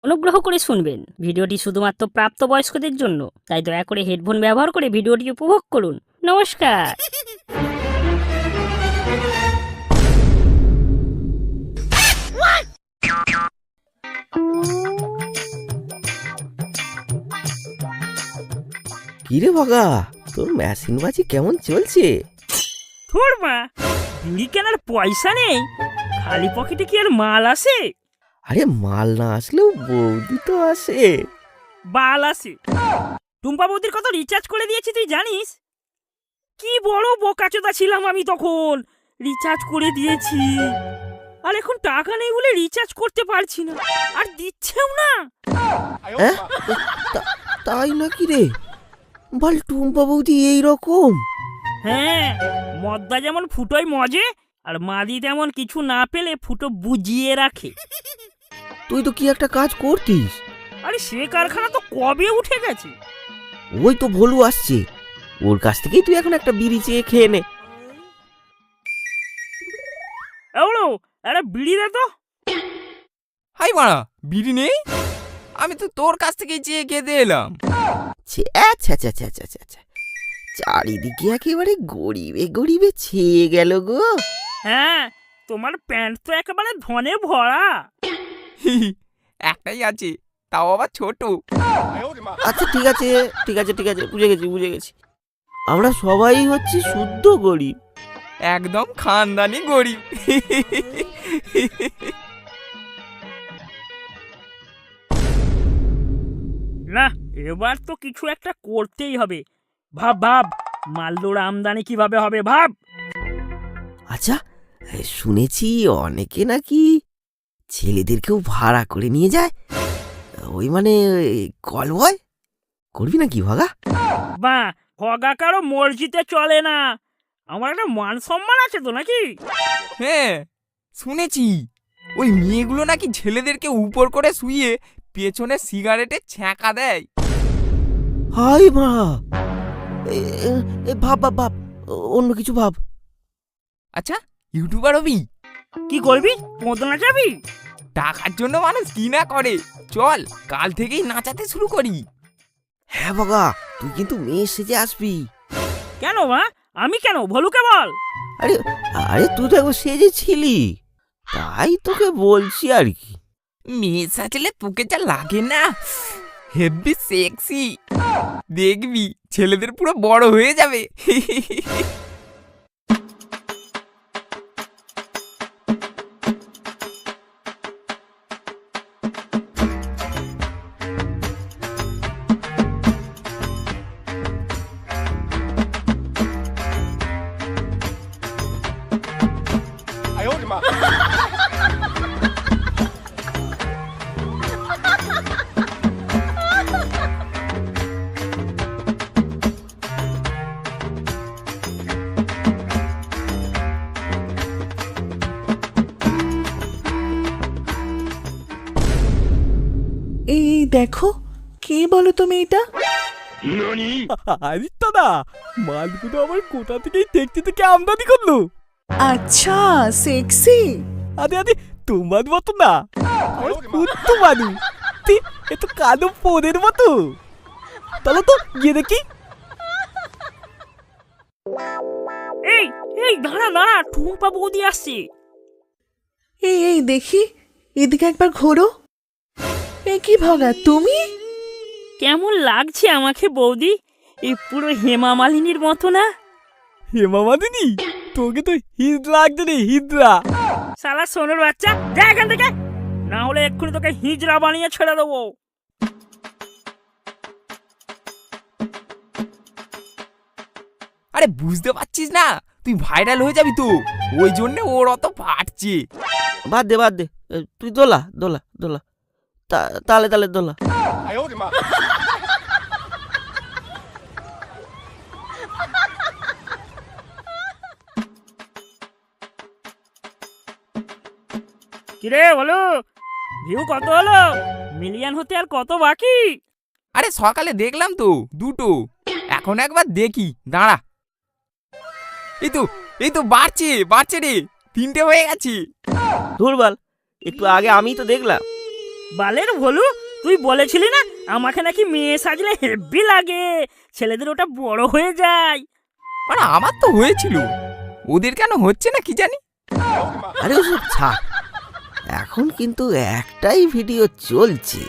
অনুগ্রহ করে শুনবেন, ভিডিওটি শুধুমাত্র প্রাপ্তবয়স্কদের জন্য, তাই দয়া করে হেডফোন ব্যবহার করে ভিডিওটি উপভোগ করুন। নমস্কার। কিরে ভাগা, তোর মেশিন বাজি কেমন চলছে? তোর মা, বিড়ি কেনার পয়সা নেই, খালি পকেটে কি আর মাল আসে? আরে মাল না আসলেও বৌদি তো আসে। বাল আসে। টুম্পা বৌদির কত রিচার্জ করে দিয়েছি তুই জানিস? কি বড় বোকাচোদা ছিলাম আমি তখন, রিচার্জ করে দিয়েছি। আর এখন টাকা নেই বলে রিচার্জ করতে পারছি না, আর দিচ্ছেও না। হ্যাঁ? তাই নাকি রে? বল টুম্পা বৌদি এইরকম? হ্যাঁ, মদ্দা যেমন ফুটোয় মজে, আর মাদি তেমন কিছু না পেলে ফুটো বুঝিয়ে রাখে। তুই তো কি একটা কাজ করতিস? আরে সে কারখানা তো কবে উঠে গেছে। ওই তো ভোলু আসছে, ওর কাছ থেকেই তুই এখন একটা বিড়ি চেয়ে খেয়ে নে। এগুলো আরে বিড়ি দে তো। হাই মারা, বিড়ি নেই? আমি তো তোর কাছ থেকেই চেয়ে খেতে এলাম। আচ্ছা আচ্ছা আচ্ছা আচ্ছা আচ্ছা, চারিদিকে একেবারে গরিবে গরিবে ছেয়ে গেল গো। হ্যাঁ, তোমার প্যান্ট তো একেবারে ধনে ভরা। একটাই আছে, তাও আবার ছোট। আচ্ছা ঠিক আছে ঠিক আছে ঠিক আছে, বুঝে গেছি বুঝে গেছি। আমরা সবাই হচ্ছি শুদ্ধ গরিব। একদম খানদানি গরিব। না, এবার তো কিছু একটা করতেই হবে। ভাব ভাব, মালদোর আমদানি কিভাবে হবে ভাব। আচ্ছা, শুনেছি অনেকে নাকি ছেলেদেরকেও ভাড়া করে নিয়ে যায়, ওই মানে কলবয় করবি নাকি ভাগা? বা হগা কারো মসজিদে চলে না, আমার একটা মান সম্মান আছে তো নাকি? হ্যাঁ, শুনেছি ওই মেয়েগুলো নাকি ছেলেদেরকে উপর করে শুইয়ে পেছনে সিগারেটে ছ্যাঁকা দেয়। হাই মা, ভাব ভাব ভাব, অন্য কিছু ভাব। আচ্ছা, ইউটিউবার হবি? কি করবি, মদ নাচাবি? টাকার জন্য মানুষ কি না করে। চল কাল থেকেই নাচাতে শুরু করি। হ্যাঁ ভাগা, তুই কিন্তু মেয়ে সেজে আসবি। কেন মা, আমি কেন, ভলুকে বল। আরে আরে তুই তো একবার সেজে ছিলি, তাই তোকে বলছি আর কি। মেয়ে সাজলে তোকে যা লাগে না, হেভি সেক্সি। দেখবি ছেলেদের পুরো বড় হয়ে যাবে। এই দেখো, কে বলো তুমি এটা? আদিত্য দা, মালগুলো আমার কোথা থেকেই দেখতে থেকে আমদানি করলো। আচ্ছা, সেক্সি। আরে আরে, তোমার মতো না, আমার কুত্তু মানু। এ তো কালো ফোনের মতো। চলো তো গিয়ে দেখি। এই এই দাঁড়া দাঁড়া, টুম্পা বৌদি আসছে। এই এই দেখি, এদিকে একবার ঘোরো। এ কি ভগা, তুমি? কেমন লাগছে আমাকে বৌদি? এই পুরো হেমা মালিনীর মতো না? হেমা মাদিনী, তোকে তো হিজড়া লাগছে রে, হিজড়া। শালা সোনার বাচ্চা, যা এখান থেকে, না হলে এক্ষুনি তোকে হিজড়া বানিয়ে ছেড়ে দেবো। আরে বুঝতে পারছিস না, তুই ভাইরাল হয়ে যাবি তো, ওই জন্য ওর অত ফাটছে। বাদ দে বাদ দে, তুই দোলা দোলা দোলা, তালে তালে দোলা। কিরে বলো, ভিউ কত হলো? মিলিয়ন হতে আর কত বাকি? আরে সকালে দেখলাম তো 2টো, এখন একবার দেখি দাঁড়া। এই তো বাড়ছে বাড়ছে রে, 3টে হয়ে গেছে। দুর্বল, একটু আগে আমি তো দেখলাম। বালের ভলু, তুই বলেছিলি না আমাকে নাকি মেয়ে সাজলে হেব্বি লাগে, ছেলেদের ওটা বড় হয়ে যায়। মানে আমার তো হয়েছিল, ওদের কেন হচ্ছে না কি জানি। আরে ওসব ছাড়, এখন কিন্তু একটাই ভিডিও চলছে,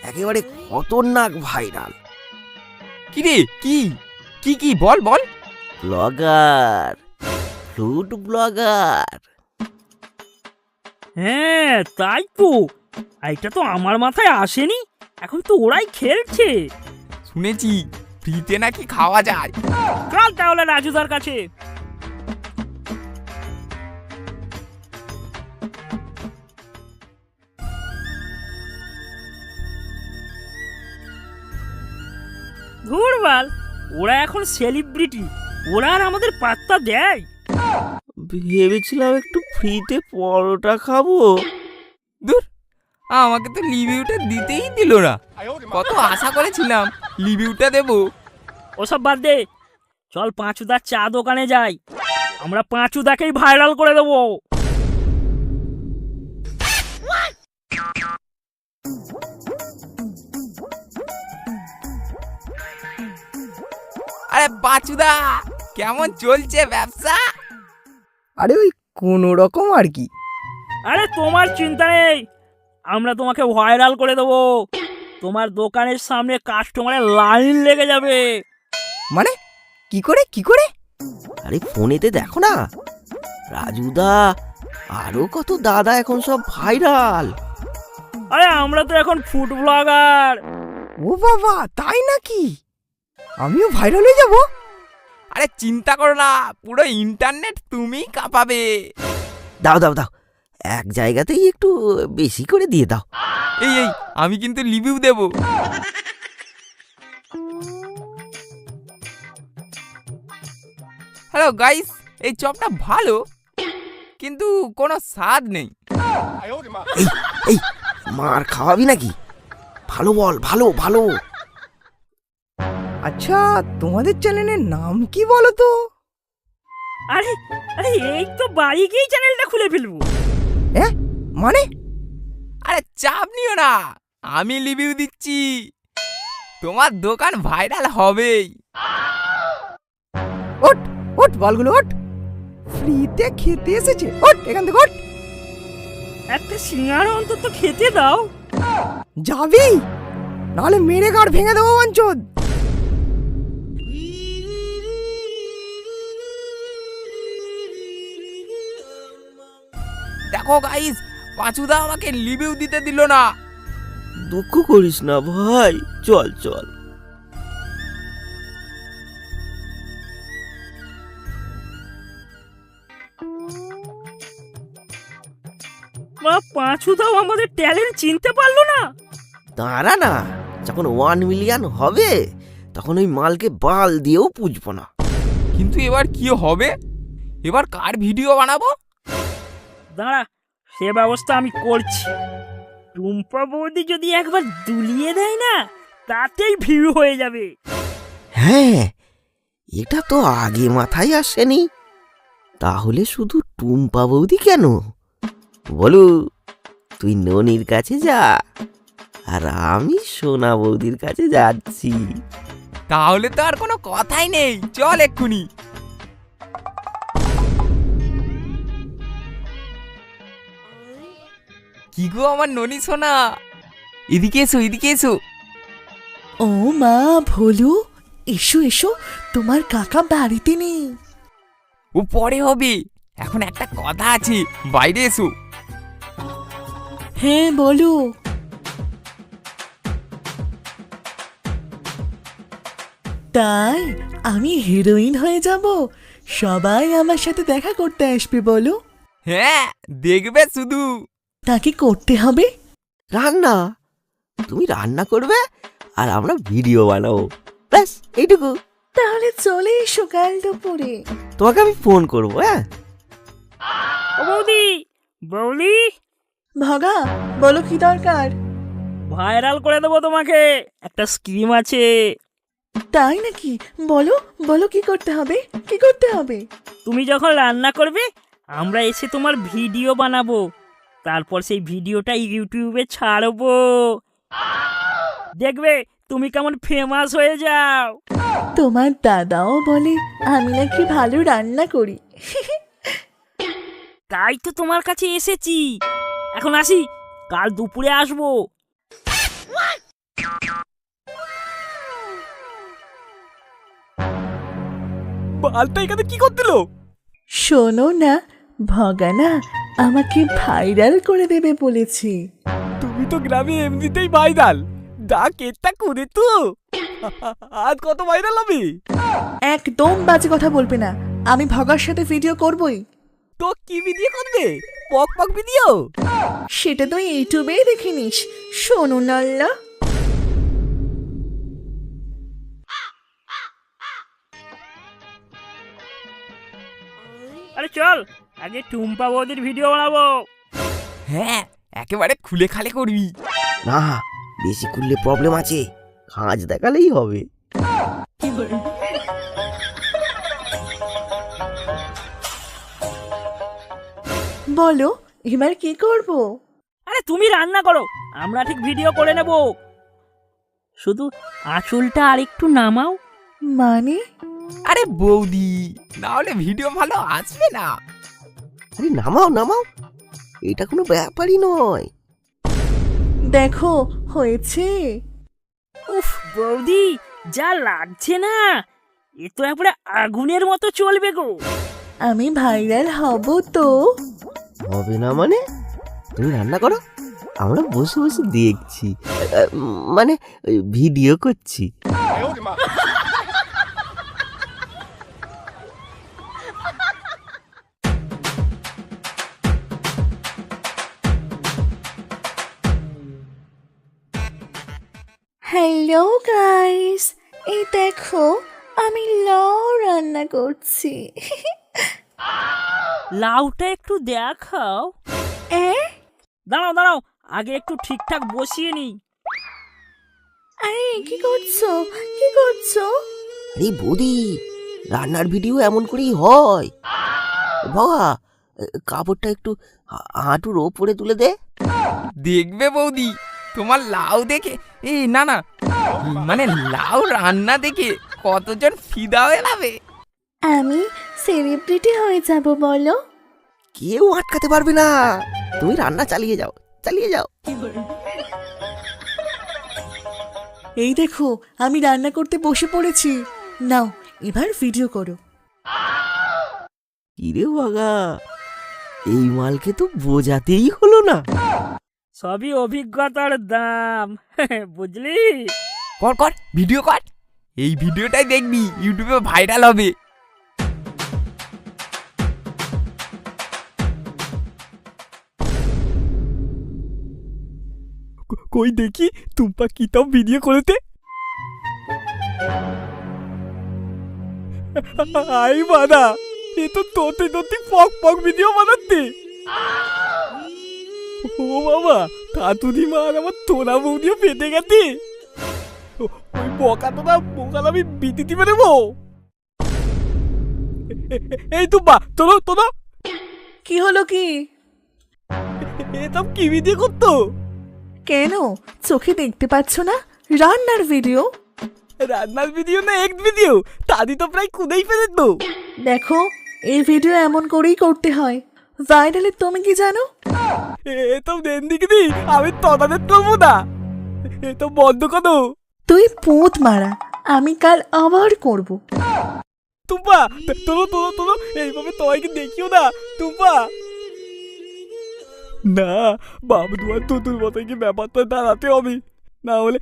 একেবারে খতরনাক ভাইরাল। কি রে, কি কি কি বল বল। Blogger, flute blogger. হ্যাঁ তাই তো, এইটা তো আমার মাথায় আসেনি, এখন তো ওরাই খেলছে। শুনেছি ফ্রিতে নাকি খাওয়া যায়। চল তাহলে রাজুদার কাছে। ধুরবাল, ওরা এখন সেলিব্রিটি, ওরা আর আমাদের পাত্তা দেয়? ভেবেছিলাম একটু ফ্রিতে পরোটা খাবো। দূর, আমাকে তো রিভিউটা দিতেই দিল না। কত আশা করেছিলাম রিভিউটা দেবো। ওসব বাদ দে, চল পাঁচুদার চা দোকানে যাই, আমরা পাঁচুদাকেই ভাইরাল করে দেবো। আরে পাঁচুদা, কেমন চলছে ব্যবসা? আরে ওই কোনো রকম আর কি। আরে তোমার চিন্তা নেই, আমরা তোমাকে ভাইরাল করে দেবো, তোমার দোকানের সামনে কাস্টমারের লাইন লেগে যাবে। মানে কি করে কি করে? আরে ফোনেতে দেখো না, রাজুদা আরো কত দাদা এখন সব ভাইরাল। আরে আমরা তো এখন ফুড ব্লগার। ও বাবা, তাই নাকি? আমিও ভাইরাল হয়ে যাব? আরে চিন্তা করো না, পুরো ইন্টারনেট তুমিই কাঁপাবে। দাও দাও দাও, এক জায়গাতেই একটু বেশি করে দিয়ে দাও। এই এই, আমি কিন্তু রিভিউ দেব। হ্যালো গাইস, এই চপটা ভালো, কিন্তু কোনো স্বাদ নেই। এই এই, মার খাওয়াবি নাকি? ভালো বল, ভালো ভালো। আচ্ছা, তোমাদের চ্যানেলের নাম কি বলো তো? আরে আরে এই তো বাড়ি গিয়েই চ্যানেলটা খুলে ফেলবো। হ্যাঁ মানে? আরে চাপ নিও না, আমি রিভিউ দিচ্ছি, তোমার দোকান ভাইরাল হবেই। ওট ওট বলগুলো ওট, ফ্রিতে খেতে এসেছে, ওট এখান থেকে ওট। একটা সিঙ্গারা অন্তত খেতে দাও। যাবি নাহলে মেরে গাড় ভেঙে দেবো বাঞ্চদ। দেখো গাইস, পাঁচুদা আমাকে রিভিউ দিতে দিল না। দুঃখ করিস না ভাই, চল চল। মা পাঁচুদাও আমাদের ট্যালেন্ট চিনতে পারলো না। দাঁড়া না, যখন 1 মিলিয়ন হবে তখন ওই মালকে বাল দিয়েও পুজবো না। কিন্তু এবার কি হবে? এবার কার ভিডিও বানাবো? দাঁড়া, সে ব্যবস্থা আমি করছি। টুম্পা বৌদি যদি একবার দুলিয়ে দেয় না, তাতেই ভিউ হয়ে যাবে। হ্যাঁ, এটা তো আগে মাথায় আসেনি। তাহলে শুধু টুম্পা বৌদি কেন, বলু তুই ননির কাছে যা, আর আমি সোনা বৌদির কাছে যাচ্ছি। তাহলে তো আর কোনো কথাই নেই, চল এক্ষুনি। কি গো আমার ননি সোনা, এদিকে এসো এদিকে এসো। ও মা ভোলু, এসো এসো, তোমার কাকা বাড়িতে নেই। ও পরে হবে, এখন একটা কথা আছে, বাইরে এসো। হ্যাঁ বলো। তাই আমি হিরোইন হয়ে যাব, সবাই আমার সাথে দেখা করতে আসবে বলো। হ্যাঁ দেখবে শুধু। তাকে করতে হবে। রান্না, তুমি রান্না করবে আর আমরা ভিডিও বানাবো, ব্যাস এইটুকু। তাহলে চলে এসো কাল দুপুরে। তোমাকে আমি ফোন করবো। হ্যাঁ ও বৌদি, বৌদি ভগা, বলো কি দরকার? ভাইরাল করে দেবো তোমাকে, একটা স্কিম আছে। তাই নাকি? বলো বলো, কি করতে হবে, কি করতে হবে? তুমি যখন রান্না করবে আমরা এসে তোমার ভিডিও বানাবো, তারপর সেই ভিডিওটা ইউটিউবে ছাড়বো, দেখবে তুমি কেমন ফেমাস হয়ে যাও। তোমার দাদাও বলে আমি নাকি ভালো রান্না করি। তাই তো তোমার কাছে এসেছি। এখন আসি, কাল দুপুরে আসবো। বালটা এখানে কি করছিল? শোনো না, ভগানা আমাকে ভাইরাল করে দেবে বলেছি। তুমি তো গ্রামে এমনিতেই ভাইরাল, যা কেটটা করে তো আজ কত ভাইরাল হবে। একদম বাজে কথা বলবে না, আমি ভগার সাথে ভিডিও করবই। তো কি ভিডিও করবে? পক পক ভিডিও? সেটা তো ইউটিউবেই দেখে নিস। শোনো নাল্লা, আরে চল আগে টুম্পা বৌদির ভিডিও বানাবো। হ্যাঁ, একেবারে খুলে খালে করবি। না, বেশি করলে প্রবলেম আছে, খাঁজ দেখালেই হবে। বলো এবার কি করব? আরে তুমি রান্না করো, আমরা ঠিক ভিডিও করে নেব। শুধু আঁচলটা আর একটু নামাও। মানে আরে বৌদি, না হলে ভিডিও ভালো আসবে না। আরে নামাও নামাও, এটা কোনো ব্যাপারই নয়। দেখো হয়েছে। উফ বৌদি, যা লাগছে না, এ তো একবারে আগুনের মতো চলবে গো। আমি ভাইরাল হব তো। হবে না মানে? তুমি রান্না করো, আমরা বসে বসে দেখছি, মানে ভিডিও করছি। হ্যালো গাইস, এই দেখো আমি লাউ রান্না করছি। লাউটা একটু দেখাও। এ দাঁড়াও দাঁড়াও, আগে একটু ঠিকঠাক বসিয়ে নিই। আরে কি করছো, কি করছো? আরে বৌদি, রান্নার ভিডিও এমন করেই হয়। বাবা, কাপড়টা একটু হাঁটুর ওপরে তুলে দে। দেখবে বৌদি, তোমার লাউ দেখে, এই না না, মানে লাউ রান্না দেখে কতজন ফিদা হয়ে যাবে। আমি সেলিব্রিটি হয়ে যাব বলো। কেউ আটকাতে পারবে না, তুমি রান্না চালিয়ে যাও, চালিয়ে যাও। এই দেখো আমি রান্না করতে বসে পড়েছি, নাও এবার ভিডিও করো। কিরে বাগা, এই মালকে তো বোঝাতেই হলো না। সবই অভিজ্ঞতার দাম, বুঝলি? কর কর, ভিডিও কর। এই ভিডিওটাই দেখবি, ইউটিউবে ভাইরাল হবে। কই দেখি টুম্পা কি তাও ভিডিও করেতে। আই বাদা, এ তো তোতে তোতে পক পক ভিডিও বানাতে। ও বাবা, কাতুদি মা আর আমার তোরা বৌদিও পেতে গেছে। ওই বকা তোরা বোকাল আমি বিতি দিবে দেবো। এই টুম্পা, তোলো তোলো। কি হলো কি? এসব কি ভিডিও করতো? কেন চোখে দেখতে পাচ্ছ না? রান্নার ভিডিও। রান্নার ভিডিও না এক ভিডিও, দাদি তো প্রায় খুদেই ফেলে তো। দেখো এই ভিডিও এমন করেই করতে হয়। ভাইরালে তুমি কি জানো? এ তো দেন দিকে দি, আমি তদাদের তুলবো না, এ তো বন্ধ করো। তুই পুঁত মারা, আমি কাল আবার করব। টুম্পা তোলো তোলো তোলো, এইভাবে তোমাকে দেখিও না টুম্পা। না, বাবু দুয়ার তোর মতোই কি ব্যাপারটা দাঁড়াতে হবে, না হলে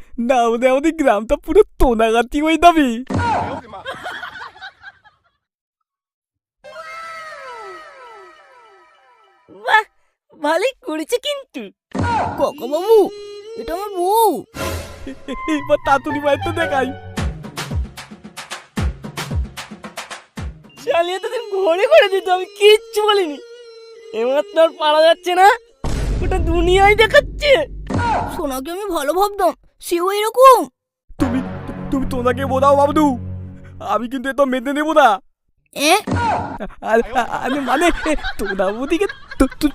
আমাদের গ্রামটা পুরো তোনাগাতি হয়ে যাবে। বাহ, ভালোই করেছে কিন্তু। কাকা বাবু, এটা আমার বউ। এবার তাতুরি মায়ের তো দেখাই। চালিয়ে তোদের ঘরে করে দিত, আমি কিচ্ছু বলিনি। এবার তো আর পারা যাচ্ছে না, ওটা দুনিয়ায় দেখাচ্ছে। সোনাকে আমি ভালো ভাবতাম, সেও এরকম। তুমি তুমি তোনাকে বোঝাও বাবু, আমি কিন্তু এত মেনে নেবো না। এ আরে মানে তোনা বৌদিকে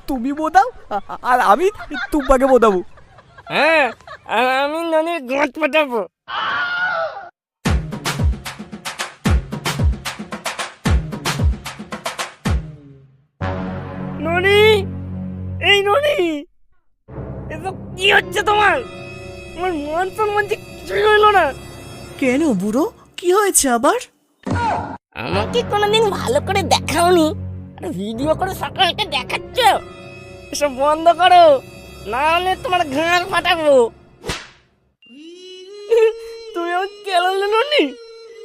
তুমি বোধাও আর আমি টুম্পাকে বোধাবো। হ্যাঁ, আর আমি ননির গাঁট পাঠাবো। ননি, এই ননি, এসব কি হচ্ছে তোমার? আমার মান সম্মান যে কিছুই হইলো না। কেন বুড়ো, কি হয়েছে আবার? আমাকে কোনোদিন ভালো করে দেখাওনি, আর ভিডিও করে সকালকে দেখাচ্ছ। এসব বন্ধ করো, না হলে তোমার ঘাড় ফাটাবো। তুমি আমার কেলালে ননি,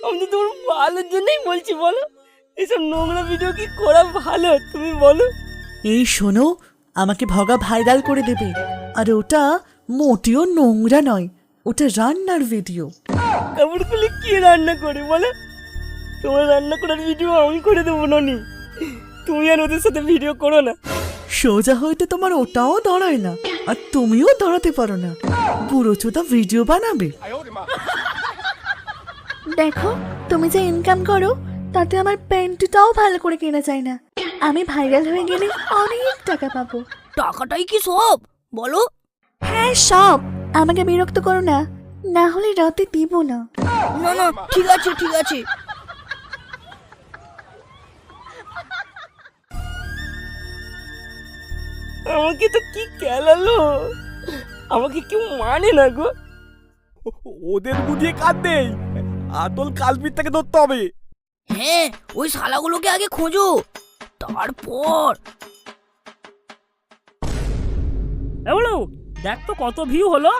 আমি তো তোমার ভালোর জন্যই বলছি। বলো, এসব নোংরা ভিডিও কি করা ভালো তুমি বলো? এই শোনো, আমাকে ভগা ভাইরাল করে দেবে, আর ওটা মোটেও নোংরা নয়, ওটা রান্নার ভিডিও। কাপড় খুলে কি রান্না করে বলো? তোমার রান্না করার ভিডিও আমি করে দেবো ননি, তুমি আর ওদের সাথে ভিডিও করো না। সোজা হইতে তোমার ওটাও দাঁড়ায় না, আর তুমিও দাঁড়াতে পারো না, বুড়ো চোদা ভিডিও বানাবে। দেখো, তুমি যে ইনকাম করো তাতে আমার প্যান্টটাও ভালো করে কেনা যায় না। আমি ভাইরাল হয়ে গেলে অনেক টাকা পাবো। টাকাটাই কি সব বলো? হ্যাঁ সব। আমাকে বিরক্ত করো না, না হলে রাতে দিব না। না না, ঠিক আছে ঠিক আছে। আমাকে তো কি কেলালো, আমাকে কেউ মানে না গো। ওদের বুঝিয়ে কাজ নেই, আতল কালপিঠটাকে ধরতে হবে। হ্যাঁ, ওই শালাগুলোকে আগে খোঁজো, তারপর। এগুলো দেখ তো কত ভিউ হলো।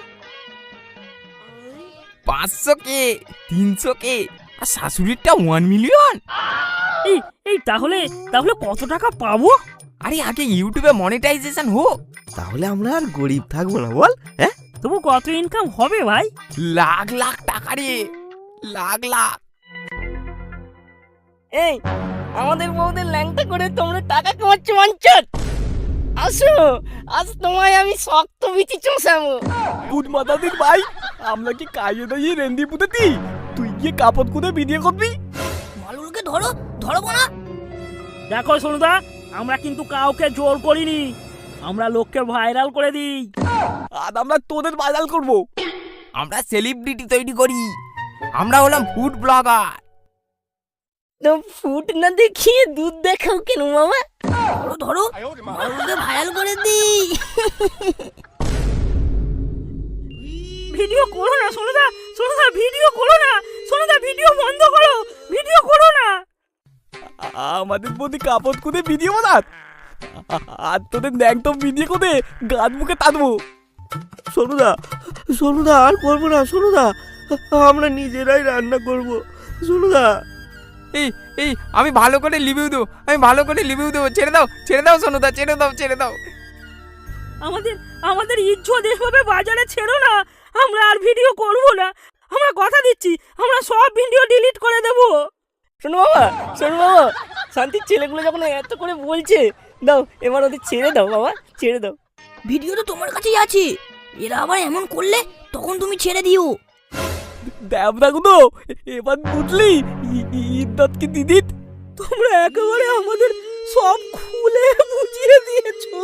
500K, 300K, আর শাশুড়িরটা 1 মিলিয়ন। এই এই তাহলে তাহলে কত টাকা পাবো? আরে আগে ইউটিউবে মনিটাইজেশন হোক, তাহলে আমরা আর গরিব থাকবো না বল। হ্যাঁ, তবু কত ইনকাম হবে ভাই? লাখ লাখ টাকা রে, লাখ লাখ। এই, আমাদের বউদের ল্যাংটা করে তোমরা টাকা কামাচ্ছ মানছত। আসো, আজ তোমায় আমি শক্ত বিচি চষাবো। বুধ মাথা দিন ভাই, আমরা কি কাইয়ে দাইয়ে রেন্দি পুঁতে দিই, তুই গিয়ে কাপড় কুদে ভিডিও করবি। মালগুলোকে ধরো, ধরবো না? দেখো সোনুদা, আমরা কিন্তু কাউকে জোর করিনি, আমরা লোককে ভাইরাল করে দিই। আর আমরা তোদের ভাইরাল করবো। আমরা সেলিব্রিটি তৈরি করি, আমরা হলাম ফুড ব্লগার। তো ফুট না দেখিয়ে দুধ দেখাও কেন মামা? ধরো ধরো, মালগুলোকে ভাইরাল করে দিই। ভিডিও করো না সোনুদা, সোনুদা ভিডিও করো না, সোনুদা ভিডিও বন্ধ করো, ভিডিও করো না। আমাদের প্রতি কাপড় কুদে ভিডিও বানাত, আর তোদের একদম ভিডিও করে গান মুখে টানবো। সোনুদা, সোনুদা আর করবো না। সোনুদা, আমরা নিজেরাই রান্না করবো। সোনুদা, এই এই আমি ভালো করে রিভিউ দেবো, আমি ভালো করে রিভিউ দেবো। ছেড়ে দাও, ছেড়ে দাও সোনুদা, ছেড়ে দাও, ছেড়ে দাও। আমাদের আমাদের ইজ্জত এভাবে বাজারে ছেড়ো না, আমরা আর ভিডিও করব না। আমরা কথা দিচ্ছি, আমরা সব ভিডিও ডিলিট করে দেবো। শোনো বাবা, শোনো বাবা, শান্তির ছেলেগুলো যখন এত করে বলছে, দাও এবার ওদের ছেড়ে দাও বাবা, ছেড়ে দাও। ভিডিও তো তোমার কাছেই আছে, এরা আবার এমন করলে তখন তুমি ছেড়ে দিও। দেবদাগুলো এবার বুঝলি ইদ্যত কি দিদি। তোমরা একেবারে আমাদের সব খুলে বুঝিয়ে দিয়েছো।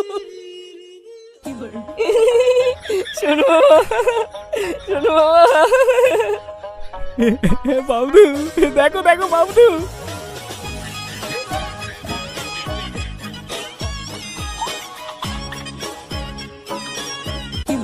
শোনো বাবা, শোনো বাবা। বাবু দেখো দেখো বাবু। কি